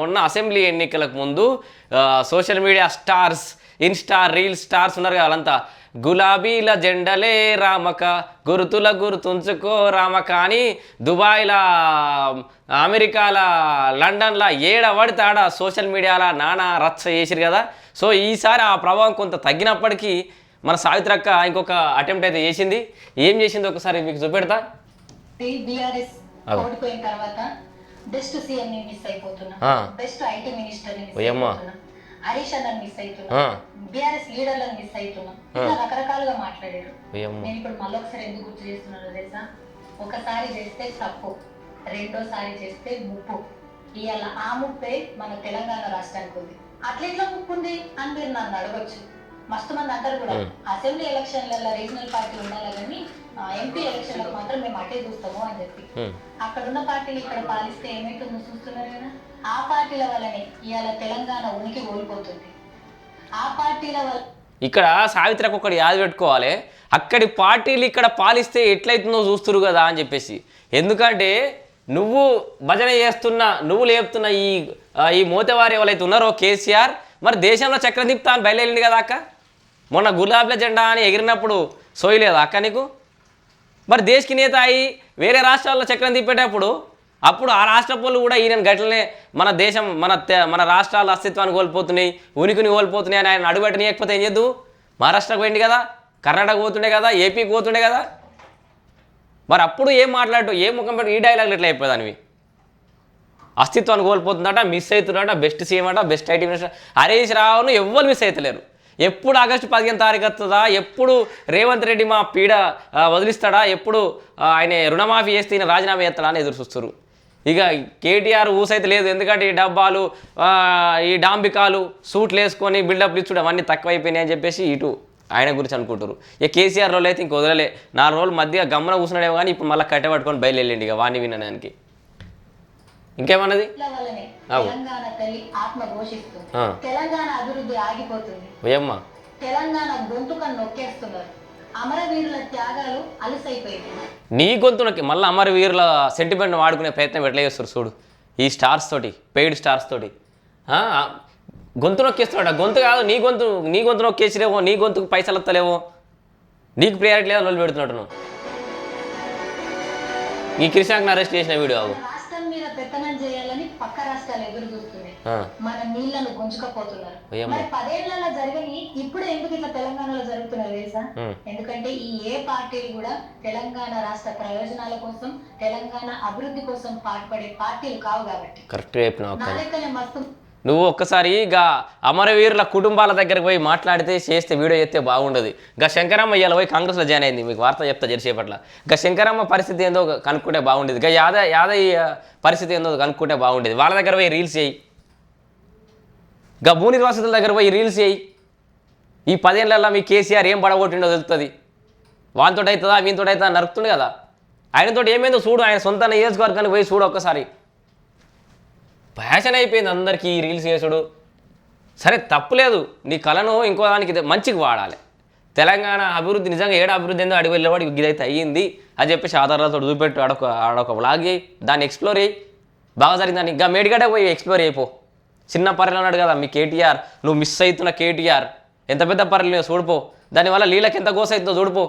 మొన్న అసెంబ్లీ ఎన్నికలకు ముందు social media stars, Insta reel stars ఉన్నారు కదా, వాళ్ళంతా గులాబీల జెండలే రామక, గుర్తుల గుర్తుంచుకో రామక అని దుబాయ్లా, అమెరికాల, లండన్లా ఏడబడితే ఆడ సోషల్ మీడియాలో నానా రచ్చ చేసిరు కదా. సో ఈసారి ఆ ప్రభావం కొంత తగ్గినప్పటికీ మన సావిత్రక్క ఇంకొక అటెంప్ట్ అయితే చేసింది. ఏం చేసింది ఒకసారి మీకు చూపెడతా. బెస్ట్ సీఎం ని మిస్ అయిపోతున్నా, బెస్ట్ ఐటీ మినిస్టర్ ని మిస్ అయిపోతున్నా, హరీష్ అన్నని మిస్ అయితున్నా, బీఆర్ఎస్ లీడర్లను మిస్ అయితున్నా, ఇలా రకరకాలుగా మాట్లాడారు. నేను ఇప్పుడు మళ్ళొకసారి ఎందుకు గుర్తు చేస్తున్నానో తెలుసా? ఒకసారి చేస్తే తప్పు, రెండోసారి చేస్తే ముప్పు. ఇవాళ ఆ ముప్పే మన తెలంగాణ రాష్ట్రానికి ఉంది. అట్లెట్లా ముప్పు ఉంది అని మీరు నన్ను అడగొచ్చు. మస్తు మంది అంటారు కూడా అసెంబ్లీ ఎలక్షన్లలో రీజనల్ పార్టీ ఉండాలి కానీ ఎంపీ ఎలక్షన్లకు మాత్రం మేము అటే చూస్తాము అని చెప్పి. అక్కడ ఉన్న పార్టీలు ఇక్కడ పాలిస్తే ఏమైతుందో చూస్తున్నారు కదా. ఆ పార్టీల వల్లనే ఇవాళ తెలంగాణ ఉనికి కోల్పోతుంది. ఆ పార్టీల వల్ల ఇక్కడ సావిత్రికి ఒకటి యాద పెట్టుకోవాలి, అక్కడి పార్టీలు ఇక్కడ పాలిస్తే ఎట్లయితుందో చూస్తురు కదా అని చెప్పేసి. ఎందుకంటే నువ్వు భజన చేస్తున్నా, నువ్వు లేపుతున్న ఈ మోతవారి ఎవరైతే ఉన్నారో కేసీఆర్, మరి దేశంలో చక్రం తిప్పుతా అని బయలుదేరింది కదా అక్క. మొన్న గులాబీల జెండా అని ఎగిరినప్పుడు సోయలేదా అక్క నీకు? మరి దేశకి నేత అయి వేరే రాష్ట్రాల్లో చక్రం తిప్పేటప్పుడు అప్పుడు ఆ రాష్ట్ర పనులు కూడా ఈయన గట్లనే మన దేశం మన రాష్ట్రాల అస్తిత్వాన్ని కోల్పోతున్నాయి, ఉనికిని కోల్పోతున్నాయి అని ఆయన అడుగుపెట్టనీయకపోతే ఏం చేద్దు? మహారాష్ట్రకు పోయింది కదా, కర్ణాటక పోతుండే కదా, ఏపీకి పోతుండే కదా. మరి అప్పుడు ఏం మాట్లాడు, ఏం ముఖం పెట్టి ఈ డైలాగులు ఎట్లా అయిపోదానివి? అస్తిత్వాన్ని కోల్పోతుందట, మిస్ అవుతున్నాడట, బెస్ట్ సీఎం అట, బెస్ట్ ఐటీ మినిస్టర్. హరీష్ రావును ఎవ్వరు మిస్ అవుతలేరు. ఎప్పుడు ఆగస్టు 15 తారీఖు వస్తుందా, ఎప్పుడు రేవంత్ రెడ్డి మా పీడ వదిలిస్తాడా, ఎప్పుడు ఆయన రుణమాఫీ చేస్తే ఈయన రాజీనామా చేస్తాడా అని ఎదురు చూస్తారు. ఇక కేటీఆర్ ఊసైతే లేదు, ఎందుకంటే ఈ డబ్బాలు, ఈ డాంబికాలు, సూట్లు వేసుకొని బిల్డప్లు ఇచ్చుడు అవన్నీ తక్కువైపోయినాయి అని చెప్పేసి ఇటు ఆయన గురించి అనుకుంటారు. ఇక కేసీఆర్ రోజులు అయితే ఇంక వదలలే, 4 రోజులు మధ్య గమ్మన కూర్చున్నాడేమో కానీ ఇప్పుడు మళ్ళీ కట్టెపట్టుకొని బయలుదేరిండి ఇక వాణి వినడానికి. ఇంకేమన్నది? తెలంగాణ తల్లి ఆత్మ ఘోషిస్తుంది, తెలంగాణ అభివృద్ధి ఆగిపోతుంది, తెలంగాణ గొంతుకను నొక్కేస్తున్నారు, అమరవీరుల త్యాగాలు అలసైపోయింది. నీ గొంతునకి మళ్ళీ అమరవీరుల సెంటిమెంట్ వాడుకునే ప్రయత్నం ఎట్లా చేస్తారు చూడు ఈ స్టార్స్ తోటి, పెయిడ్ స్టార్స్ తోటి. గొంతు నొక్కేస్తున్నాడు. గొంతు కాదు, నీ గొంతు నొక్కేసిలేవో, నీ గొంతుకు పైసలు వస్తలేవో, నీకు ప్రియారిటీ లేదా వాళ్ళు పెడుతున్నట్టు నువ్వు. ఈ కృష్ణాకి అరెస్ట్ చేసిన వీడియో రాష్ట్రం మీద పెత్తనం చేయాలని పక్క రాష్ట్రాలు ఎదురు చూస్తున్నాయి, మన నీళ్లను గుంజుకపోతున్నారు. మరి 10 ఏళ్లలో జరగని ఇప్పుడు ఎందుకు ఇట్లా తెలంగాణలో జరుగుతున్నారు తెలుసా? ఎందుకంటే ఈ ఏ పార్టీలు కూడా తెలంగాణ రాష్ట్ర ప్రయోజనాల కోసం, తెలంగాణ అభివృద్ధి కోసం పాటుపడే పార్టీలు కావు కాబట్టి. కరెక్ట్ చెప్పినావు. మస్తు నువ్వు ఒక్కసారి ఇక అమరవీరుల కుటుంబాల దగ్గరకు పోయి మాట్లాడితే చేస్తే వీడియో చేస్తే బాగుండదు. గా శంకరమ్మ ఇవాళ పోయి కాంగ్రెస్లో జాయిన్ అయింది, మీకు వార్త చెప్తా జరిసేపట్ల. గా శంకరమ్మ పరిస్థితి ఏందో కనుక్కుంటే బాగుండేది, గా యాదయ్య పరిస్థితి ఏందో కనుక్కుంటే బాగుండేది. వాళ్ళ దగ్గర పోయి రీల్స్ చేయి, గా భూ నిర్వాసితుల దగ్గర పోయి రీల్స్ చేయి. ఈ 10 ఏళ్ళల్లో మీ కేసీఆర్ ఏం పడగొట్టిండో తెలుస్తుంది. వానితో అవుతుందా వీనితో అవుతుందా నరుకుతుండే కదా, ఆయనతో ఏమైందో చూడు, ఆయన సొంత నియోజకవర్గానికి పోయి చూడు ఒక్కసారి. ఫ్యాషన్ అయిపోయింది అందరికీ ఈ రీల్స్ చేసుడు. సరే తప్పులేదు, నీ కళను ఇంకో దానికి మంచికి వాడాలి. తెలంగాణ అభివృద్ధి నిజంగా ఏడా అభివృద్ధి ఏందో అడిగి వెళ్ళేవాడు ఇదైతే అయ్యింది అని చెప్పేసి ఆధారాలతో చూపెట్టు, ఆడొక వ్లాగ్ చేయి, దాన్ని ఎక్స్ప్లోర్ చేయి. బాగా జరిగిందని ఇంకా మేడిగడ్డ పోయి ఎక్స్ప్లోర్ అయిపో. చిన్న పర్రెలు అన్నాడు కదా మీ కేటీఆర్, నువ్వు మిస్ అవుతున్న కేటీఆర్ ఎంత పెద్ద పర్రెలు చూడిపో, దానివల్ల నీళ్ళకి ఎంత గోస అవుతుందో చూడిపో.